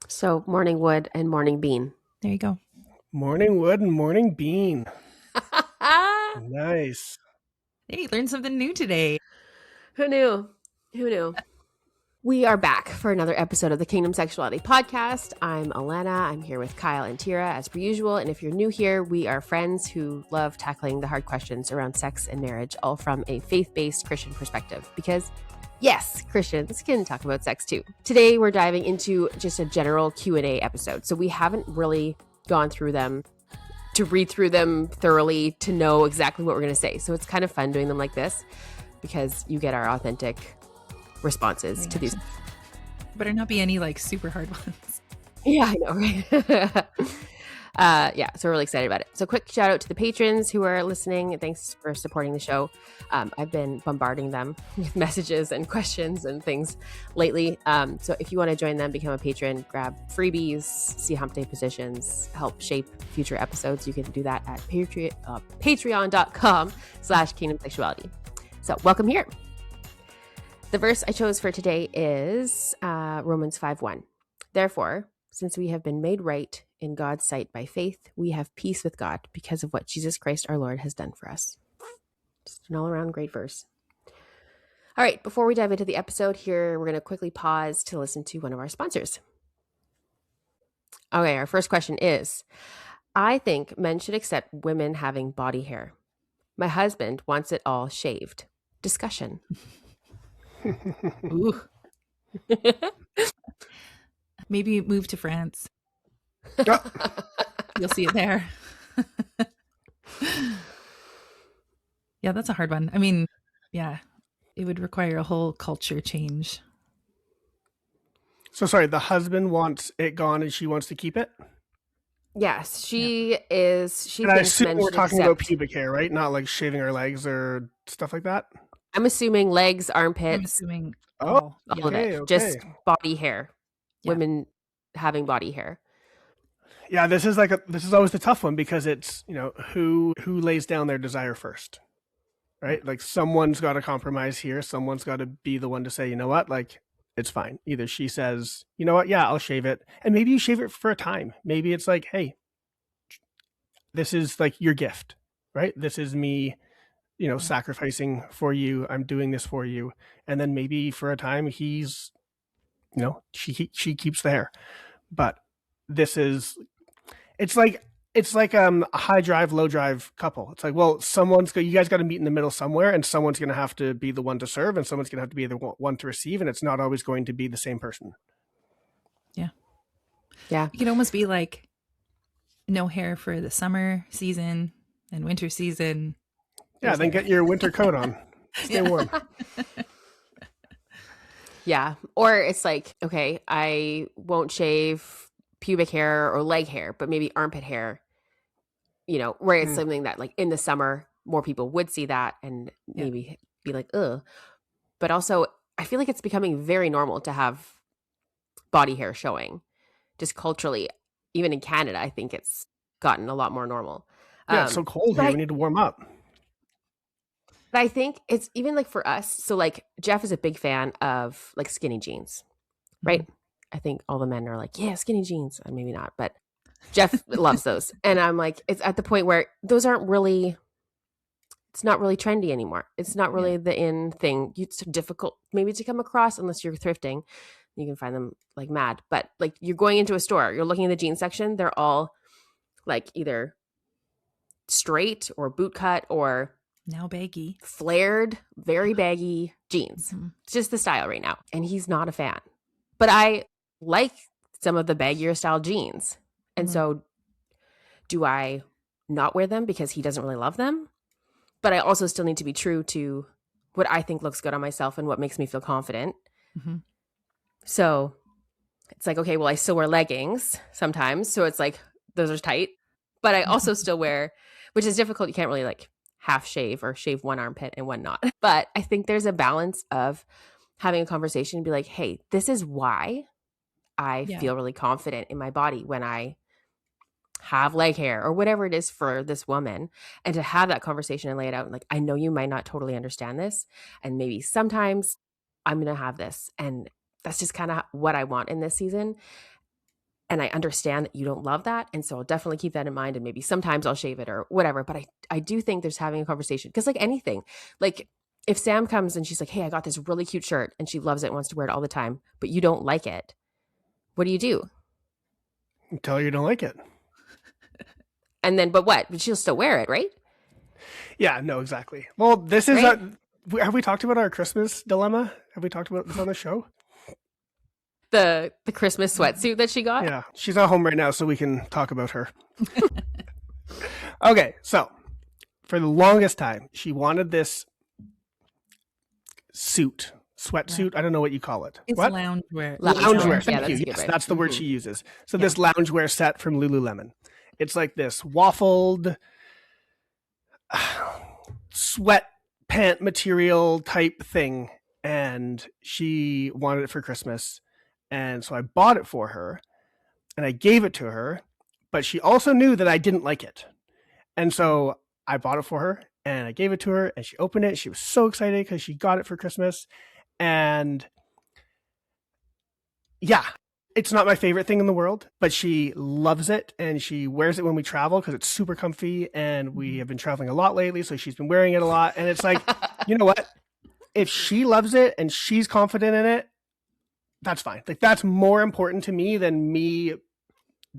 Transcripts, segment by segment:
So morning wood and morning bean. There you go. Morning wood and morning bean. Nice. Hey, learned something new today. Who knew? Who knew? We are back for another episode of the Kingdom Sexuality Podcast. I'm Alana. I'm here with Kyle and Tira as per usual. And if you're new here, we are friends who love tackling the hard questions around sex and marriage, all from a faith-based Christian perspective. Because yes, Christians can talk about sex too. Today, we're diving into just a general Q&A episode. So we haven't really gone through them to read through them thoroughly to know exactly what we're going to say. So it's kind of fun doing them like this because you get our authentic responses to these. Better not be any like super hard ones. Yeah, I know, right? So we're really excited about it. So quick shout out to the patrons who are listening. Thanks for supporting the show. I've been bombarding them with messages and questions and things lately. So if you want to join them, become a patron, grab freebies, see hump day positions, help shape future episodes, you can do that at patreon.com/kingdomsexuality. So welcome here. The verse I chose for today is Romans 5:1. Therefore, since we have been made right in God's sight by faith, we have peace with God because of what Jesus Christ our Lord has done for us. Just an all-around great verse. All right, before we dive into the episode here, we're going to quickly pause to listen to one of our sponsors. Okay, our first question is, I think men should accept women having body hair. My husband wants it all shaved. Discussion. Ooh. Maybe move to France. You'll see it there. Yeah, that's a hard one. I mean, yeah, it would require a whole culture change. So sorry, the husband wants it gone and she wants to keep it? Yes, she is. She and I thinks assume men we're should talking about accept. pubic hair, right? Not like shaving our legs or stuff like that? I'm assuming legs, I'm armpits, assuming Oh, all of okay, it. okay. Just body hair. Yeah. Women having body hair. Yeah, this is always the tough one because it's, who lays down their desire first, right? Like someone's got to compromise here. Someone's got to be the one to say, you know what, like it's fine. Either she says, you know what, yeah, I'll shave it. And maybe you shave it for a time. Maybe it's like, hey, this is like your gift, right? This is me, sacrificing for you. I'm doing this for you. And then maybe for a time he's, she keeps the hair. But this is, it's like a high drive, low drive couple. It's like, well, you guys got to meet in the middle somewhere, and someone's going to have to be the one to serve, and someone's going to have to be the one to receive, and it's not always going to be the same person. Yeah. Yeah. It could almost be like no hair for the summer season and winter season. Yeah, then get your winter coat on. Stay warm. Yeah. Or it's like, okay, I won't shave pubic hair or leg hair, but maybe armpit hair, where it's something that like in the summer, more people would see that and maybe be like, ugh. But also, I feel like it's becoming very normal to have body hair showing just culturally. Even in Canada, I think it's gotten a lot more normal. Yeah, it's so cold here. We need to warm up. But I think it's even like for us. So like Jeff is a big fan of like skinny jeans, right? Mm-hmm. I think all the men are like, yeah, skinny jeans. Maybe not, but Jeff loves those. And I'm like, it's at the point where those aren't really, it's not really trendy anymore. It's not really the in thing. It's difficult maybe to come across unless you're thrifting. You can find them like mad. But like you're going into a store, you're looking in the jeans section. They're all like either straight or boot cut or now baggy, flared, very baggy jeans. Mm-hmm. It's just the style right now. And he's not a fan. But I like some of the baggier style jeans. And so do I not wear them because he doesn't really love them? But I also still need to be true to what I think looks good on myself and what makes me feel confident. Mm-hmm. So it's like, okay, well, I still wear leggings sometimes. So it's like, those are tight. But I also still wear, which is difficult. You can't really like half shave or shave one armpit and one not. But I think there's a balance of having a conversation and be like, hey, this is why I feel really confident in my body when I have leg hair or whatever it is for this woman. And to have that conversation and lay it out and like, I know you might not totally understand this. And maybe sometimes I'm going to have this. And that's just kind of what I want in this season. And I understand that you don't love that. And so I'll definitely keep that in mind. And maybe sometimes I'll shave it or whatever. But I do think there's having a conversation. Because like anything, like if Sam comes and she's like, hey, I got this really cute shirt and she loves it and wants to wear it all the time, but you don't like it, what do you do? Tell her you don't like it. And then, but what? But she'll still wear it, right? Yeah, no, exactly. Well, this is Right? have we talked about our Christmas dilemma? Have we talked about this on the show? The Christmas sweatsuit that she got? Yeah, she's not home right now, so we can talk about her. Okay, so for the longest time, she wanted this sweatsuit. I don't know what you call it. It's What? loungewear. Loungewear. Yeah, Thank that's you. a good Yes, word. that's the word she uses. So this loungewear set from Lululemon. It's like this waffled sweat pant material type thing, and she wanted it for Christmas. And so I bought it for her and I gave it to her, but she also knew that I didn't like it. And so I bought it for her and I gave it to her and she opened it. She was so excited because she got it for Christmas. And yeah, it's not my favorite thing in the world, but she loves it and she wears it when we travel because it's super comfy and we have been traveling a lot lately. So she's been wearing it a lot. And it's like, you know what? If she loves it and she's confident in it, that's fine. Like that's more important to me than me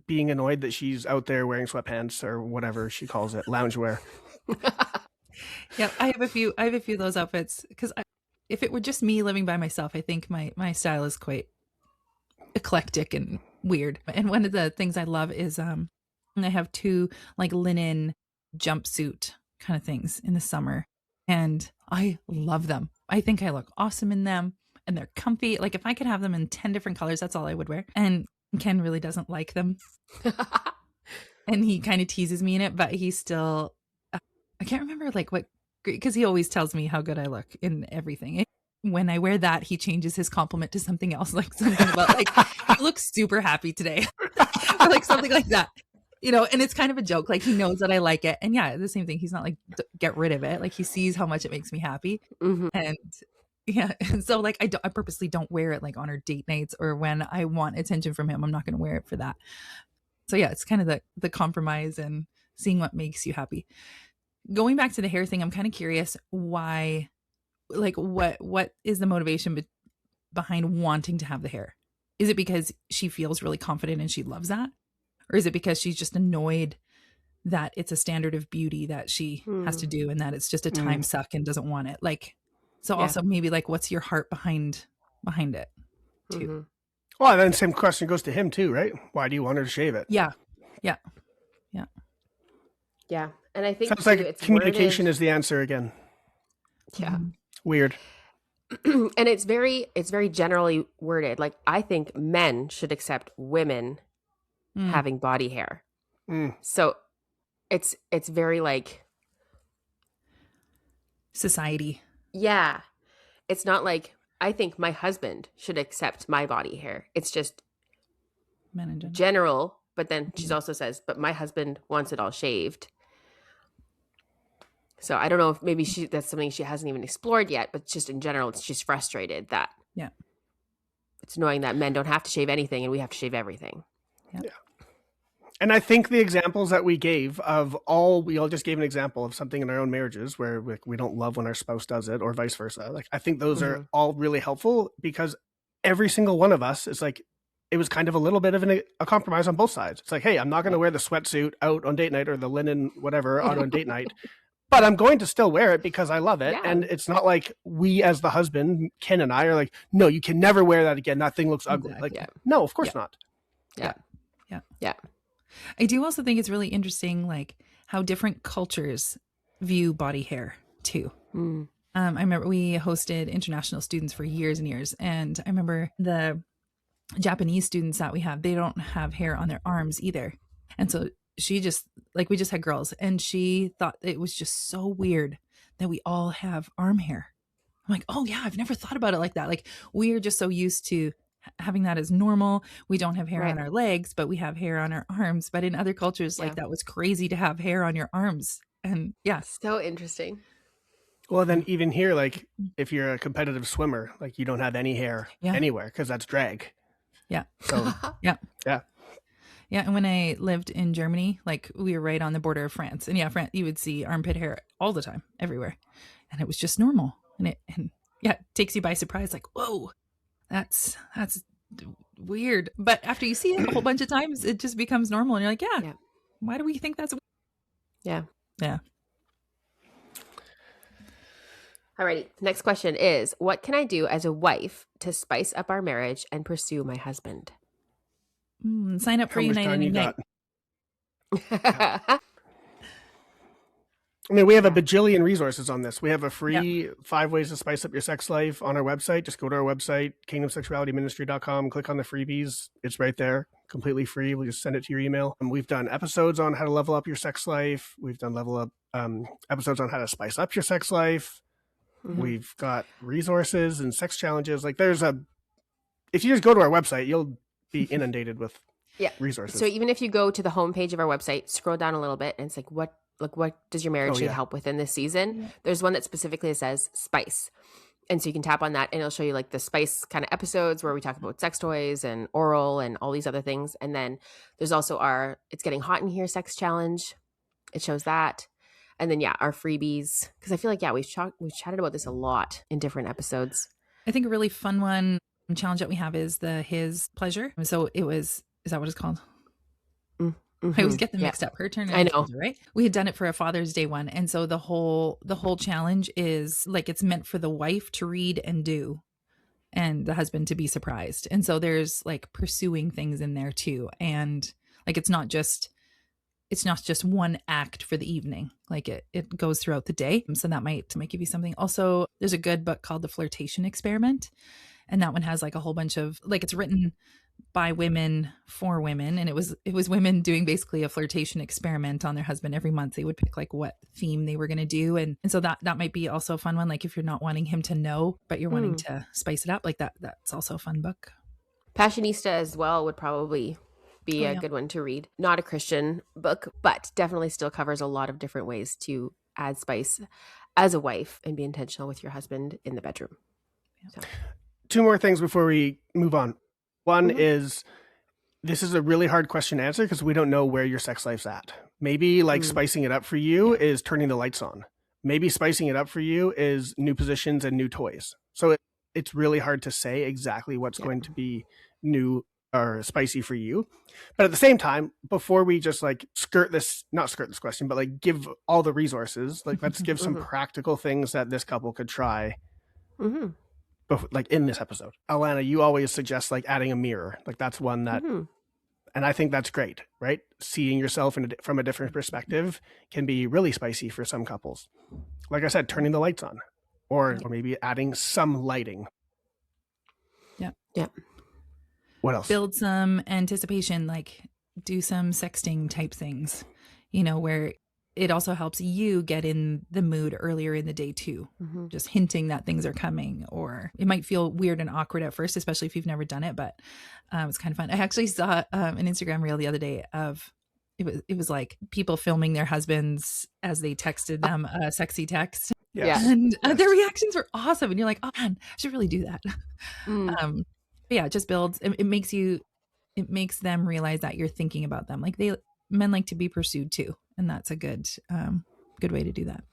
being annoyed that she's out there wearing sweatpants or whatever she calls it, loungewear. Yeah, I have a few of those outfits because if it were just me living by myself, I think my style is quite eclectic and weird. And one of the things I love is I have 2 like linen jumpsuit kind of things in the summer, and I love them. I think I look awesome in them, and they're comfy. Like if I could have them in 10 different colors, that's all I would wear. And Ken really doesn't like them, and he kind of teases me in it, but he still I can't remember like what, because he always tells me how good I look in everything. When I wear that, he changes his compliment to something else, like something about like, you look super happy today, or like something like that, you know. And it's kind of a joke. Like he knows that I like it, and yeah, the same thing. He's not like get rid of it. Like he sees how much it makes me happy, and yeah. And so like I purposely don't wear it like on our date nights or when I want attention from him. I'm not going to wear it for that. So yeah, it's kind of the compromise and seeing what makes you happy. Going back to the hair thing, I'm kind of curious why, like what is the motivation behind wanting to have the hair? Is it because she feels really confident and she loves that? Or is it because she's just annoyed that it's a standard of beauty that she has to do and that it's just a time suck and doesn't want it? Like, so also maybe like, what's your heart behind it too? Well, then same question goes to him too, right? Why do you want her to shave it? Yeah. And I think Sounds too, like it's communication worded, is the answer again. yeah. Weird. And it's very generally worded. Like I think men should accept women having body hair. So it's very like Society. Yeah. It's not like I think my husband should accept my body hair. It's just Men in general. general, but then she also says, but my husband wants it all shaved. So I don't know if maybe that's something she hasn't even explored yet, but just in general, it's just frustrated that it's annoying that men don't have to shave anything and we have to shave everything. Yeah. And I think the examples that we gave we all just gave an example of something in our own marriages where we don't love when our spouse does it or vice versa. Like I think those are all really helpful because every single one of us is like, it was kind of a little bit of a compromise on both sides. It's like, hey, I'm not going to wear the sweatsuit out on date night or the linen whatever out on date night. But I'm going to still wear it because I love it. Yeah. And it's not like we as the husband, Ken and I, are like, no, you can never wear that again. That thing looks ugly. Exactly. Like, no, of course not. Yeah. I do also think it's really interesting, like how different cultures view body hair too. I remember we hosted international students for years and years. And I remember the Japanese students that we have, they don't have hair on their arms either. And so she just like, we just had girls and she thought it was just so weird that we all have arm hair. I'm like, oh yeah, I've never thought about it like that. Like we are just so used to having that as normal. We don't have hair on our legs, but we have hair on our arms. But in other cultures, like that was crazy to have hair on your arms. And So interesting. Well, then even here, like if you're a competitive swimmer, like you don't have any hair anywhere because that's drag. Yeah. So yeah. Yeah, and when I lived in Germany, like we were right on the border of France, and yeah, France, you would see armpit hair all the time, everywhere, and it was just normal. And yeah, it takes you by surprise. Like, whoa, that's weird. But after you see it a whole bunch of times, it just becomes normal, and you're like, yeah. Why do we think that's? Yeah. Yeah. Alrighty. Next question is, what can I do as a wife to spice up our marriage and pursue my husband? Sign up for How much United time you Ignite. got? I mean, we have a bajillion resources on this. We have a free 5 ways to spice up your sex life on our website. Just go to our website, kingdomsexualityministry.com, click on the freebies. It's right there, completely free. We'll just send it to your email. And we've done episodes on how to level up your sex life. We've done episodes on how to spice up your sex life. Mm-hmm. We've got resources and sex challenges. Like if you just go to our website, you'll be inundated with resources. So even if you go to the homepage of our website, scroll down a little bit, and it's like, what does your marriage need help with in this season? Yeah. There's one that specifically says spice. And so you can tap on that and it'll show you like the spice kind of episodes where we talk about sex toys and oral and all these other things. And then there's also our It's Getting Hot in Here sex challenge. It shows that. And then, our freebies. Because I feel like, we've chatted about this a lot in different episodes. I think a really fun one challenge that we have is the His Pleasure. So is that what it's called? Mm-hmm. I always get them mixed up. Her turn. I know. Right? We had done it for a Father's Day one. And so the whole challenge is like, it's meant for the wife to read and do and the husband to be surprised. And so there's like pursuing things in there too. And like, it's not just one act for the evening. Like it goes throughout the day. So that might give you something. Also, there's a good book called The Flirtation Experiment. And that one has like a whole bunch of like, it's written by women for women. And it was women doing basically a flirtation experiment on their husband. Every month they would pick like what theme they were going to do. And so that might be also a fun one. Like if you're not wanting him to know, but you're wanting to spice it up, like that's also a fun book. Passionista as well would probably be a good one to read. Not a Christian book, but definitely still covers a lot of different ways to add spice as a wife and be intentional with your husband in the bedroom. So. 2 more things before we move on. One is, this is a really hard question to answer because we don't know where your sex life's at. Maybe spicing it up for you is turning the lights on. Maybe spicing it up for you is new positions and new toys. So it's really hard to say exactly what's going to be new or spicy for you. But at the same time, before we just not skirt this question, but give all the resources, let's give some practical things that this couple could try. Mm-hmm. In this episode. Alana, you always suggest adding a mirror. That's one that, and I think that's great, right? Seeing yourself from a different perspective can be really spicy for some couples. Like I said, turning the lights on or maybe adding some lighting. Yeah. Yeah. What else? Build some anticipation, do some sexting type things, where it also helps you get in the mood earlier in the day too. Mm-hmm. Just hinting that things are coming, or it might feel weird and awkward at first, especially if you've never done it, but it's kind of fun. I actually saw an Instagram reel the other day of, it was like people filming their husbands as they texted them a sexy text. Yeah. And their reactions were awesome. And you're like, oh man, I should really do that. But yeah, it just builds, it makes them realize that you're thinking about them. Men like to be pursued too. And that's a good way to do that.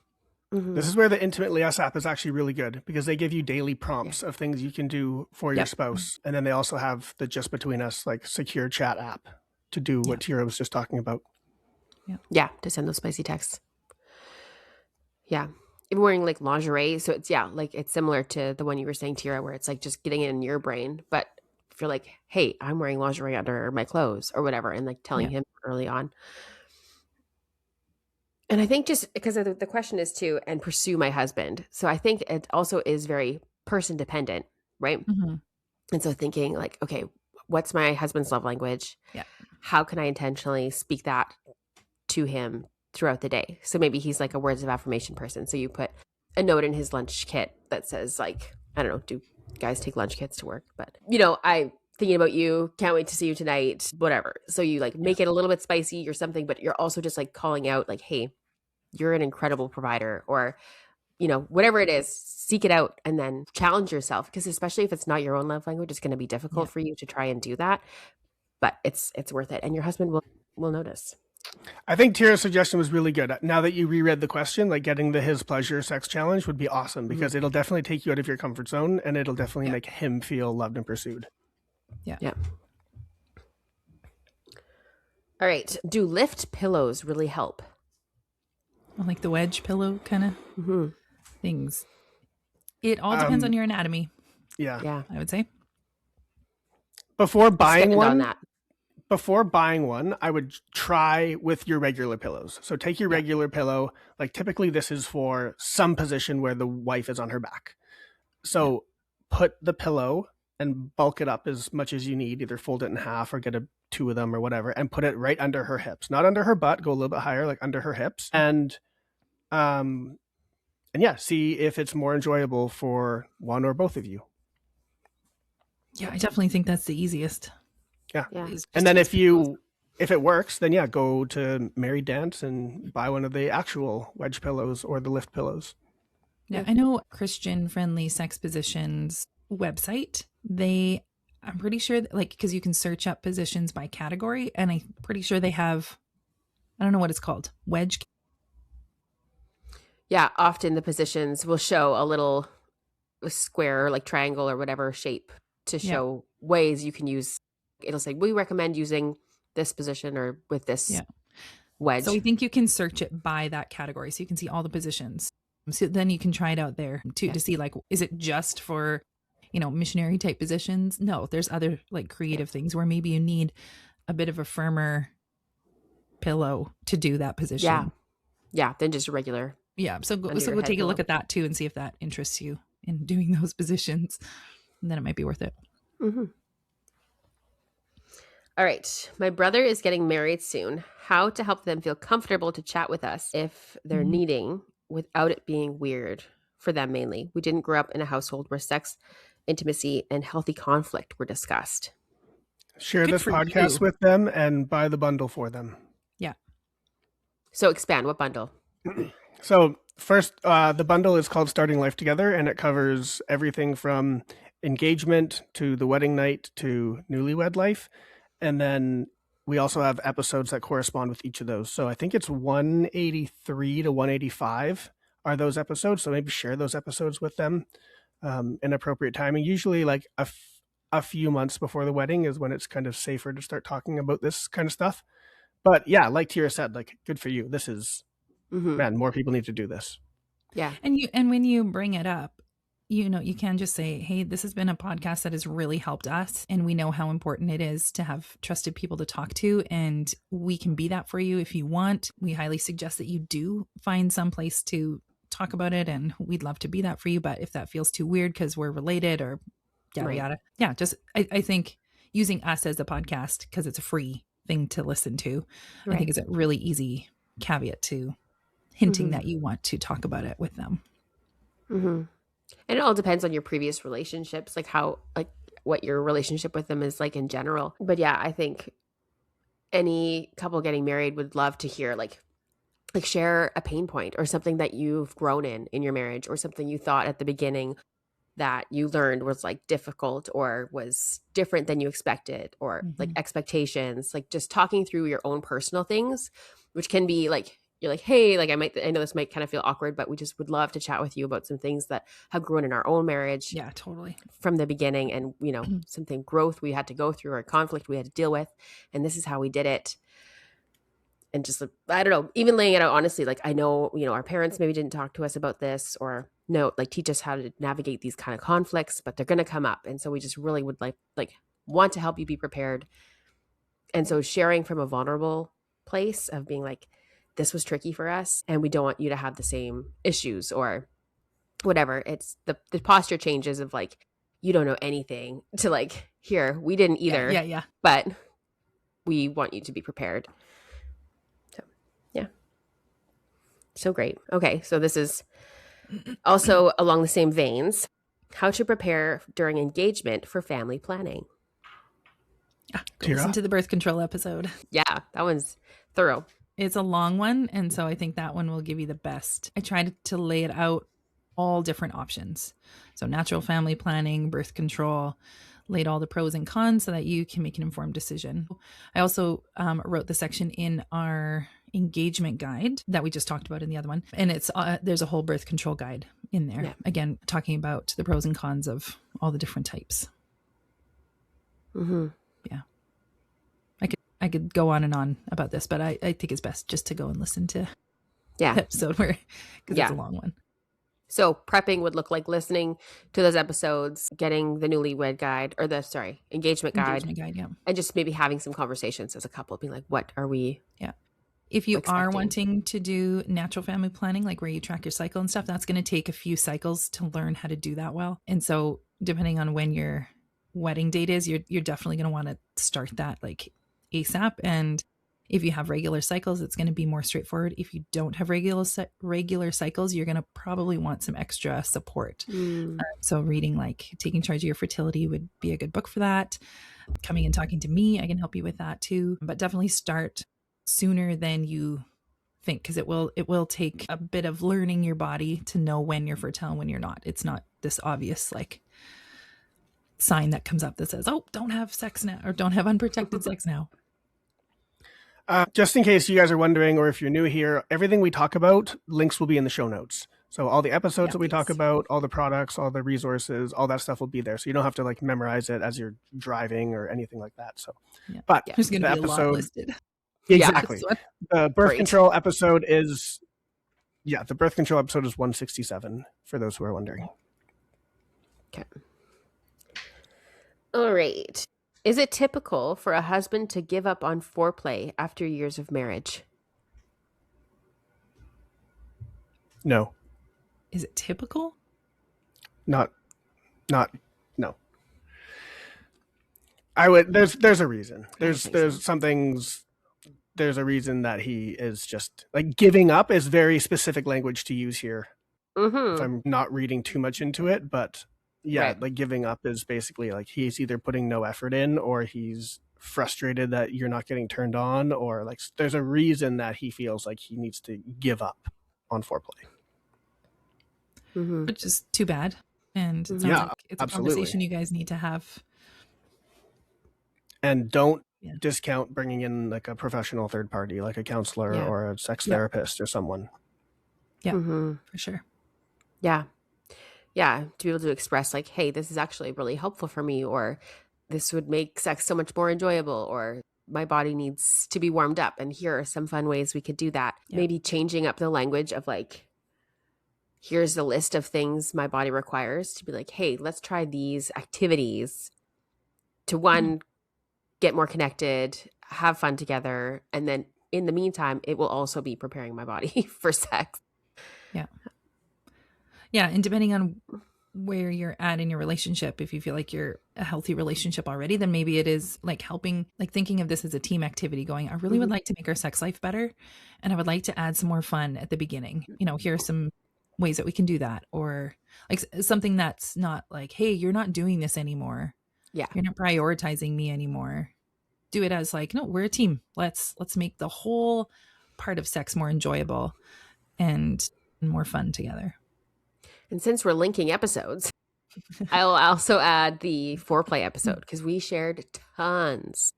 Mm-hmm. This is where the Intimately Us app is actually really good because they give you daily prompts of things you can do for your spouse. And then they also have the Just Between Us, secure chat app to do what Tira was just talking about. Yeah. To send those spicy texts. Yeah. Even wearing lingerie. So it's, it's similar to the one you were saying, Tira, where it's just getting it in your brain. But if you're like, hey, I'm wearing lingerie under my clothes or whatever, and telling him early on. And I think just because of the question is to, and pursue my husband. So I think it also is very person dependent, right? Mm-hmm. And so thinking okay, what's my husband's love language? Yeah. How can I intentionally speak that to him throughout the day? So maybe he's a words of affirmation person. So you put a note in his lunch kit that says I don't know, do guys take lunch kits to work? But I thinking about you, can't wait to see you tonight, whatever. So you make it a little bit spicy or something, but you're also just calling out hey, you're an incredible provider, or, whatever it is, seek it out and then challenge yourself. Because especially if it's not your own love language, it's going to be difficult for you to try and do that. but it's worth it, and your husband will notice. I think Tira's suggestion was really good. Now that you reread the question, like getting the his pleasure sex challenge would be awesome because it'll definitely take you out of your comfort zone and it'll definitely make him feel loved and pursued. Yeah. All right. Do lift pillows really help? Like the wedge pillow kind of things. It all depends on your anatomy. Yeah. I would say. Before buying on one, I would try with your regular pillows. So take your regular pillow. Like typically this is for some position where the wife is on her back. So put the pillow and bulk it up as much as you need. Either fold it in half or get two of them or whatever, and put it right under her hips. Not under her butt. Go a little bit higher, like under her hips. And see if it's more enjoyable for one or both of you. Yeah, I definitely think that's the easiest. Yeah. And then if it works, then go to Mary Dance and buy one of the actual wedge pillows or the lift pillows. Yeah, I know Christian Friendly Sex Positions website. I'm pretty sure because you can search up positions by category, and I'm pretty sure they have, I don't know what it's called, wedge. Yeah, often the positions will show a little square, like triangle or whatever shape to show ways you can use. It'll say, we recommend using this position or with this wedge. So I think you can search it by that category. So you can see all the positions. So then you can try it out there too, to see is it just for, missionary type positions? No, there's other creative things where maybe you need a bit of a firmer pillow to do that position. Yeah. Than just a regular. Yeah. So we'll take a look at that too and see if that interests you in doing those positions. And then it might be worth it. Mm-hmm. All right. My brother is getting married soon. How to help them feel comfortable to chat with us if they're needing without it being weird for them mainly. We didn't grow up in a household where sex, intimacy, and healthy conflict were discussed. Share this podcast with them and buy the bundle for them. Yeah. So expand. What bundle? So first, the bundle is called Starting Life Together, and it covers everything from engagement to the wedding night to newlywed life. And then we also have episodes that correspond with each of those. So I think it's 183 to 185 are those episodes. So maybe share those episodes with them in appropriate timing. Usually a few months before the wedding is when it's kind of safer to start talking about this kind of stuff. But yeah, like Tira said, good for you. This is, man, more people need to do this. Yeah. And when you bring it up, you can just say, hey, this has been a podcast that has really helped us. And we know how important it is to have trusted people to talk to. And we can be that for you if you want. We highly suggest that you do find some place to talk about it. And we'd love to be that for you. But if that feels too weird because we're related or yada, yada. Yeah, I think using us as a podcast, because it's a free thing to listen to, I think is a really easy caveat to hinting that you want to talk about it with them. Mm-hmm. And it all depends on your previous relationships, what your relationship with them is like in general. But yeah, I think any couple getting married would love to hear share a pain point or something that you've grown in your marriage, or something you thought at the beginning that you learned was difficult or was different than you expected, or expectations, just talking through your own personal things, which can be you're hey, I know this might kind of feel awkward, but we just would love to chat with you about some things that have grown in our own marriage. Yeah, totally. From the beginning, and, something growth we had to go through or conflict we had to deal with. And this is how we did it. And just, I don't know, even laying it out honestly, I know, our parents maybe didn't talk to us about this, or teach us how to navigate these kind of conflicts, but they're going to come up. And so we just really would want to help you be prepared. And so sharing from a vulnerable place of being this was tricky for us, and we don't want you to have the same issues or whatever. It's the posture changes of you don't know anything to here, we didn't either. Yeah. But we want you to be prepared. So, yeah. So great. Okay. So this is also along the same veins, how to prepare during engagement for family planning. Listen to the birth control episode. Yeah. That one's thorough. It's a long one, and so I think that one will give you the best. I tried to lay it out, all different options. So natural family planning, birth control, laid all the pros and cons so that you can make an informed decision. I also wrote the section in our engagement guide that we just talked about in the other one. And it's there's a whole birth control guide in there. Yeah. Again, talking about the pros and cons of all the different types. Mm-hmm. Yeah. I could go on and on about this, but I think it's best just to go and listen to the episode because it's a long one. So prepping would look like listening to those episodes, getting the newlywed guide or engagement guide, yeah. And just maybe having some conversations as a couple, being like, what are we? Yeah. If you expecting? Are wanting to do natural family planning, like where you track your cycle and stuff, that's going to take a few cycles to learn how to do that well. And so depending on when your wedding date is, you're definitely going to want to start that like ASAP. And if you have regular cycles, it's going to be more straightforward. If you don't have regular cycles, you're going to probably want some extra support. So reading like Taking Charge of Your Fertility would be a good book for that. Coming and talking to me, I can help you with that too. But definitely start sooner than you think, because it will take a bit of learning your body to know when you're fertile and when you're not. It's not this obvious like sign that comes up that says, oh, don't have sex now, or don't have unprotected sex now. Just in case you guys are wondering, or if you're new here, everything we talk about, links will be in the show notes. So all the episodes that we talk about, all the products, all the resources, all that stuff will be there. So you don't have to like memorize it as you're driving or anything like that. So, but there's going to be episode, a lot listed. Exactly. The birth control episode is, the birth control episode is 167 for those who are wondering. Okay. All right. Is it typical for a husband to give up on foreplay after years of marriage? No. Is it typical? Not, no. I would, there's a reason. There's some things, there's a reason that he is just, like, giving up is very specific language to use here. If I'm not reading too much into it, but like giving up is basically like he's either putting no effort in or he's frustrated that you're not getting turned on, or like there's a reason that he feels like he needs to give up on foreplay. Which is too bad. And it sounds like it's a conversation you guys need to have. And don't discount bringing in like a professional third party, like a counselor or a sex therapist or someone. Yeah, for sure. Yeah. Yeah. To be able to express like, hey, this is actually really helpful for me, or this would make sex so much more enjoyable, or my body needs to be warmed up, and here are some fun ways we could do that. Maybe changing up the language of like, here's the list of things my body requires, to be like, hey, let's try these activities to one, get more connected, have fun together. And then in the meantime, it will also be preparing my body for sex. Yeah. Yeah. And depending on where you're at in your relationship, if you feel like you're a healthy relationship already, then maybe it is like helping, like thinking of this as a team activity, going, I really would like to make our sex life better. And I would like to add some more fun at the beginning. You know, here are some ways that we can do that. Or like something that's not like, hey, you're not doing this anymore. Yeah. You're not prioritizing me anymore. Do it as like, no, we're a team. Let's make the whole part of sex more enjoyable and more fun together. And since we're linking episodes, I'll also add the foreplay episode, because we shared tons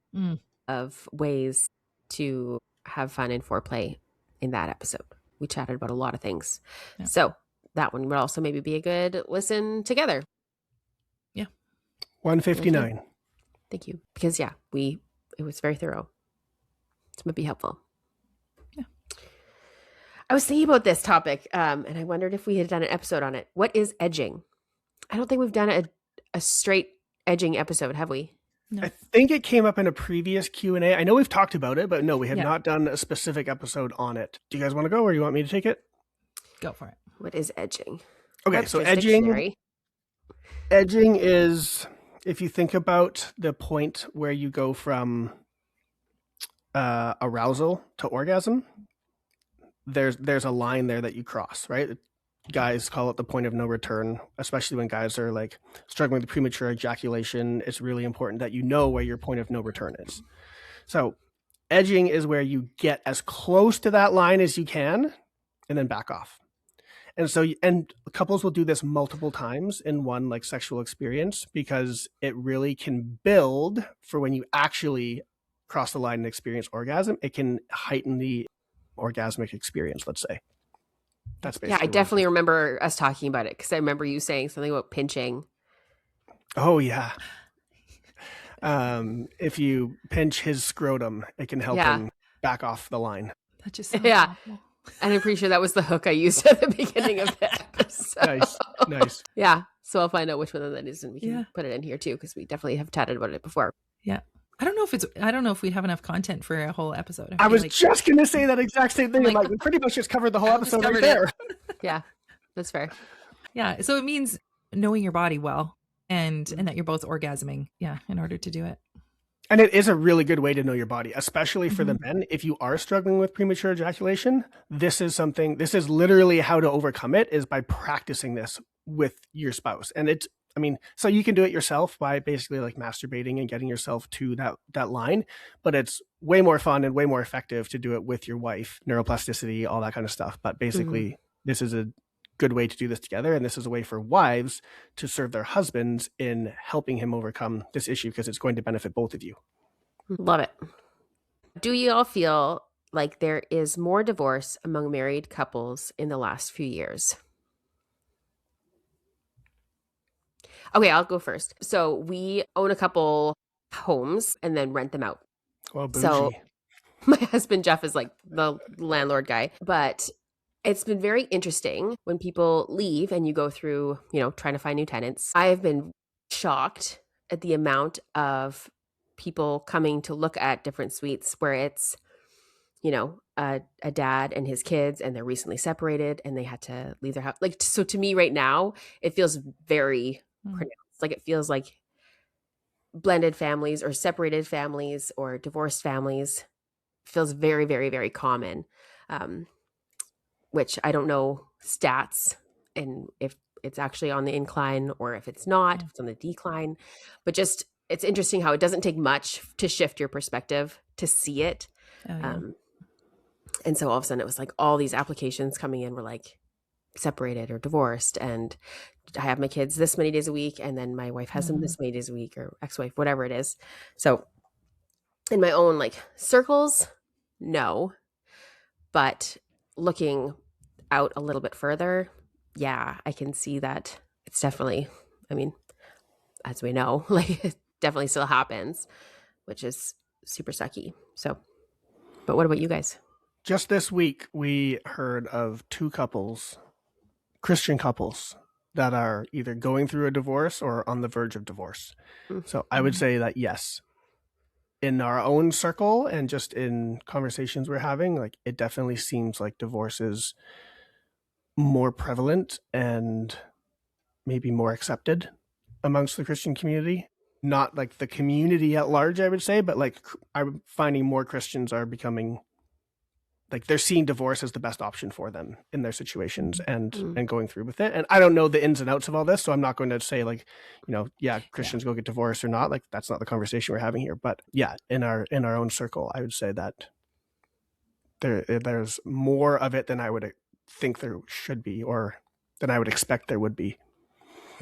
of ways to have fun in foreplay in that episode. We chatted about a lot of things. Yeah. So that one would also maybe be a good listen together. Yeah. 159. Thank you. Because it was very thorough. This might be helpful. Yeah. I was thinking about this topic, and I wondered if we had done an episode on it. What is edging? I don't think we've done a straight edging episode, have we? No. I think it came up in a previous Q&A. I know we've talked about it, but no, we have not done a specific episode on it. Do you guys want to go, or you want me to take it? Go for it. What is edging? Okay, so edging is, if you think about the point where you go from arousal to orgasm, there's a line there that you cross, right? Guys call it the point of no return, especially when guys are like struggling with premature ejaculation. It's really important that you know where your point of no return is. So edging is where you get as close to that line as you can and then back off. And so, and couples will do this multiple times in one like sexual experience, because it really can build for when you actually cross the line and experience orgasm. It can heighten the orgasmic experience, let's say. That's basically. Yeah, I definitely remember us talking about it, because I remember you saying something about pinching. Oh yeah. If you pinch his scrotum, it can help him back off the line. That just sounds awful. And I'm pretty sure that was the hook I used at the beginning of the episode. Nice. Yeah. So I'll find out which one of that is, and we can put it in here too, because we definitely have chatted about it before. Yeah. I don't know if we'd have enough content for a whole episode. I was just going to say that exact same thing. Like, we pretty much just covered the whole episode right there. Yeah, that's fair. Yeah. So it means knowing your body well and that you're both orgasming. Yeah. In order to do it. And it is a really good way to know your body, especially for the men. If you are struggling with premature ejaculation, this is literally how to overcome it, is by practicing this with your spouse. And so you can do it yourself by basically like masturbating and getting yourself to that line, but it's way more fun and way more effective to do it with your wife, neuroplasticity, all that kind of stuff. But basically, this is a good way to do this together. And this is a way for wives to serve their husbands in helping him overcome this issue, because it's going to benefit both of you. Love it. Do you all feel like there is more divorce among married couples in the last few years? Okay, I'll go first. So we own a couple homes and then rent them out. Well, bougie. So my husband, Jeff, is like the landlord guy, but it's been very interesting when people leave and you go through, trying to find new tenants. I have been shocked at the amount of people coming to look at different suites where it's, a dad and his kids, and they're recently separated and they had to leave their house. Like, so to me right now, it feels very pronounced. Like, it feels like blended families or separated families or divorced families feels very, very, very common. Which I don't know stats and if it's actually on the incline or if it's not, if it's on the decline, but just it's interesting how it doesn't take much to shift your perspective to see it. Oh, yeah. And so all of a sudden it was like all these applications coming in were like separated or divorced, and I have my kids this many days a week, and then my wife has them this many days a week, or ex-wife, whatever it is. So in my own like circles, no, but looking out a little bit further, yeah, I can see that it's definitely, as we know, like it definitely still happens, which is super sucky. So, but what about you guys? Just this week, we heard of two couples, Christian couples, that are either going through a divorce or on the verge of divorce. So I would say that, yes, in our own circle and just in conversations we're having, like it definitely seems like divorce is more prevalent and maybe more accepted amongst the Christian community. Not like the community at large, I would say, but like I'm finding more Christians are becoming like they're seeing divorce as the best option for them in their situations and going through with it. And I don't know the ins and outs of all this, so I'm not going to say like, Christians go get divorced or not. Like that's not the conversation we're having here. But yeah, in our own circle, I would say that there's more of it than I would think there should be, or than I would expect there would be.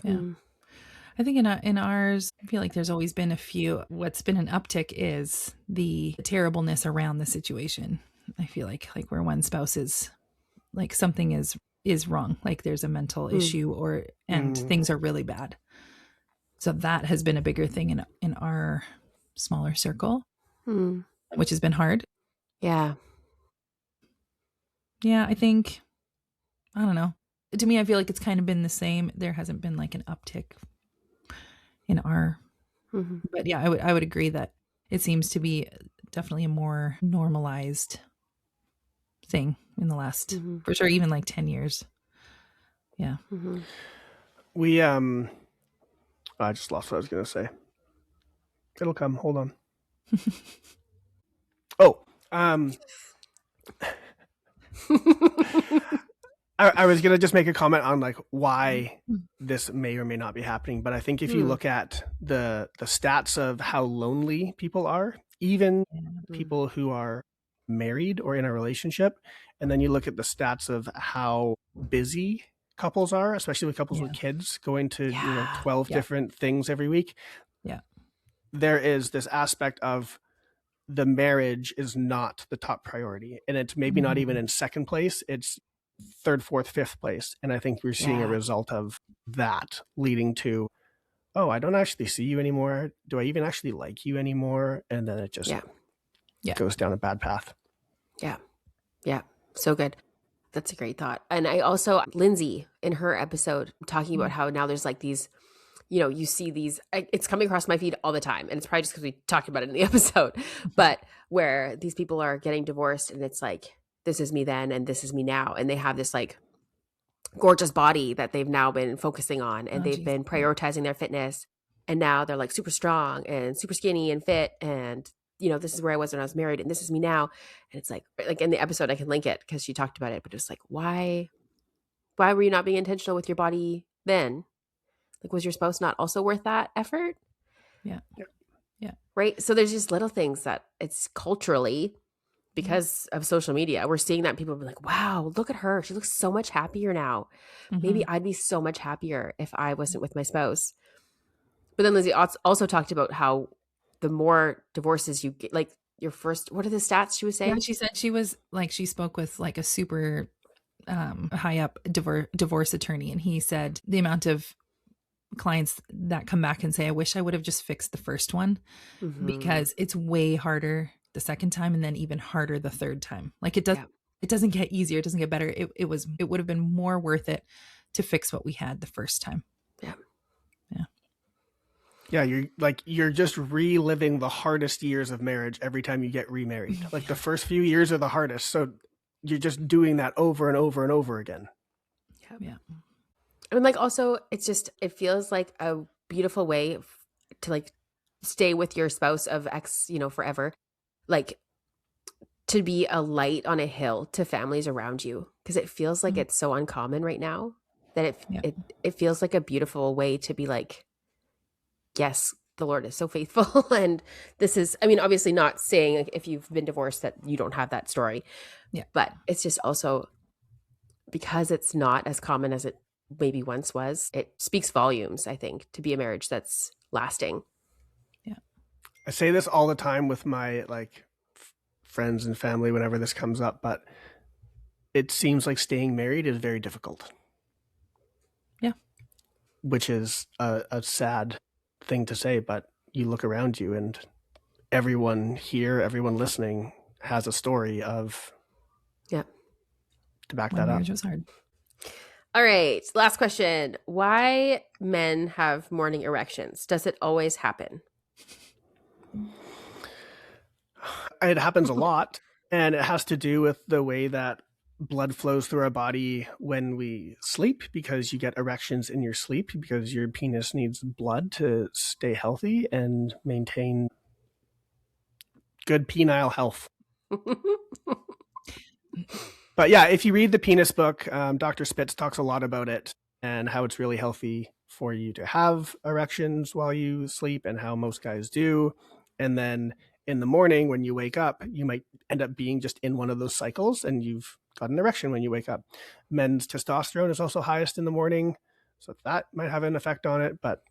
Yeah. I think in ours, I feel like there's always been a few. What's been an uptick is the terribleness around the situation. I feel like where one spouse is like something is wrong, like there's a mental issue and things are really bad. So that has been a bigger thing in our smaller circle, which has been hard. Yeah. Yeah, I don't know. To me, I feel like it's kind of been the same. There hasn't been like an uptick in our, but yeah, I would agree that it seems to be definitely a more normalized thing in the last, for sure, even like 10 years. Yeah. We, I just lost what I was going to say. It'll come. Hold on. I was going to just make a comment on like why this may or may not be happening. But I think if you look at the stats of how lonely people are, even people who are married or in a relationship, and then you look at the stats of how busy couples are, especially with couples with kids going to 12 different things every week. Yeah. There is this aspect of the marriage is not the top priority, and it's maybe not even in second place, it's third, fourth, fifth place. And I think we're seeing a result of that leading to, oh, I don't actually see you anymore. Do I even actually like you anymore? And then it just goes down a bad path. Yeah. Yeah. So good. That's a great thought. And I also, Lindsay in her episode talking about how now there's like these, you see these, it's coming across my feed all the time. And it's probably just because we talked about it in the episode, but where these people are getting divorced and it's like, this is me then and this is me now. And they have this like gorgeous body that they've now been focusing on, and they've been prioritizing their fitness. And now they're like super strong and super skinny and fit. And, this is where I was when I was married and this is me now. And it's like in the episode, I can link it because she talked about it, but it's like, why were you not being intentional with your body then? Like, was your spouse not also worth that effort? Yeah. Right. So there's just little things that it's culturally, because of social media, we're seeing that people be like, wow, look at her. She looks so much happier now. Maybe I'd be so much happier if I wasn't with my spouse. But then Lizzie also talked about how the more divorces you get, like your first, what are the stats she was saying? Yeah, she said she was like, she spoke with like a super high up divorce attorney. And he said the amount of clients that come back and say, I wish I would have just fixed the first one because it's way harder the second time and then even harder the third time. Like it doesn't get easier. It doesn't get better. It would have been more worth it to fix what we had the first time. You're just reliving the hardest years of marriage every time you get remarried. Like the first few years are the hardest. So you're just doing that over and over and over again. Yeah. I mean, like also it feels like a beautiful way to like stay with your spouse of forever. Like to be a light on a hill to families around you. Cause it feels like it's so uncommon right now that it feels like a beautiful way to be like, yes, the Lord is so faithful. And this is, I mean, obviously not saying like, if you've been divorced that you don't have that story. Yeah. But it's just also because it's not as common as it maybe once was, it speaks volumes, I think, to be a marriage that's lasting. Yeah. I say this all the time with my friends and family whenever this comes up, but it seems like staying married is very difficult. Yeah. Which is a sad thing to say, but you look around you and everyone here, everyone listening has a story of to back that up. Marriage was hard. All right, last question. Why men have morning erections? Does it always happen? It happens a lot, and it has to do with the way that blood flows through our body when we sleep, because you get erections in your sleep because your penis needs blood to stay healthy and maintain good penile health. But yeah, if you read the penis book, Dr. Spitz talks a lot about it and how it's really healthy for you to have erections while you sleep and how most guys do. And then in the morning when you wake up, you might end up being just in one of those cycles and you've got an erection when you wake up. Men's testosterone is also highest in the morning, so that might have an effect on it. But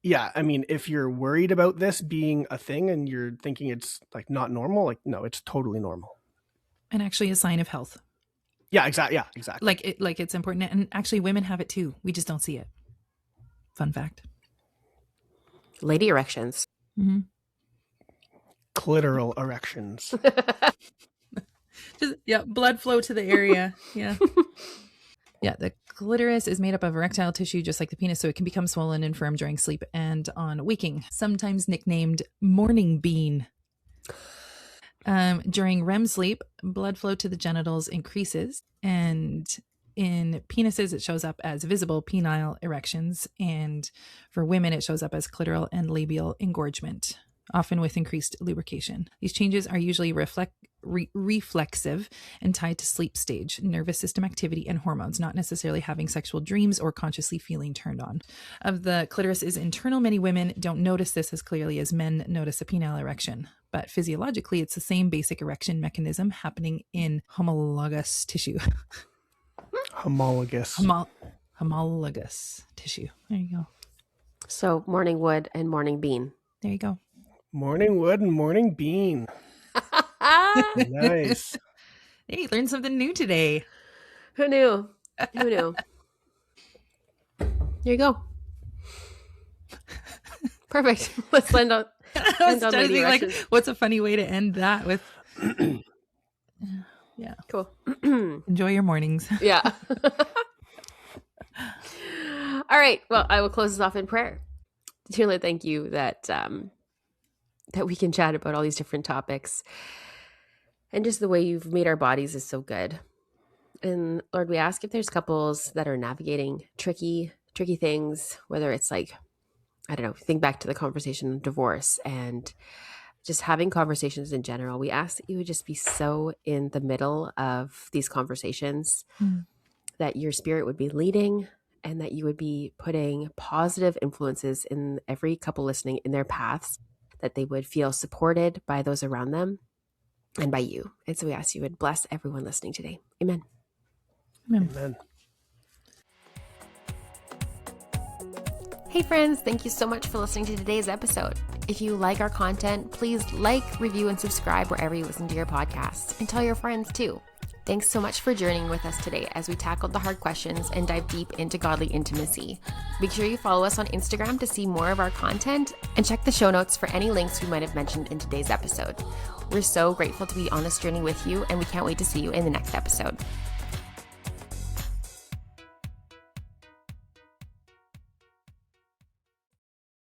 yeah, I mean, if you're worried about this being a thing and you're thinking it's like not normal, like no, it's totally normal. And actually a sign of health. Yeah, exactly. Yeah, exactly. Like it's important. And actually women have it too. We just don't see it. Fun fact. Lady erections. Mm-hmm. Clitoral erections. Just, blood flow to the area. Yeah. Yeah, the clitoris is made up of erectile tissue just like the penis, so it can become swollen and firm during sleep and on waking, sometimes nicknamed morning bean. During REM sleep, blood flow to the genitals increases, and in penises it shows up as visible penile erections, and for women it shows up as clitoral and labial engorgement, often with increased lubrication. These changes are usually reflexive and tied to sleep stage, nervous system activity, and hormones, not necessarily having sexual dreams or consciously feeling turned on. Of the clitoris is internal, many women don't notice this as clearly as men notice a penile erection. but physiologically, it's the same basic erection mechanism happening in homologous tissue. Homologous. Homologous tissue. There you go. So morning wood and morning bean. There you go. Morning wood and morning bean. Nice. Hey, learned something new today. Who knew? Who knew? Here you go. Perfect. Let's end on. I was trying to think, like, what's a funny way to end that with? Yeah. Cool. Enjoy your mornings. Yeah. All right. Well, I will close this off in prayer. Dear Lord, thank you that we can chat about all these different topics, and just the way you've made our bodies is so good. And Lord, we ask if there's couples that are navigating tricky things, whether it's like, I don't know, think back to the conversation of divorce and just having conversations in general. We ask that you would just be so in the middle of these conversations, that your spirit would be leading, and that you would be putting positive influences in every couple listening in their paths, that they would feel supported by those around them and by you. And so we ask you would bless everyone listening today. Amen. Amen. Hey friends, thank you so much for listening to today's episode. If you like our content, please like, review, and subscribe wherever you listen to your podcasts, and tell your friends too. Thanks so much for journeying with us today as we tackled the hard questions and dive deep into godly intimacy. Make sure you follow us on Instagram to see more of our content, and check the show notes for any links we might have mentioned in today's episode. We're so grateful to be on this journey with you, and we can't wait to see you in the next episode.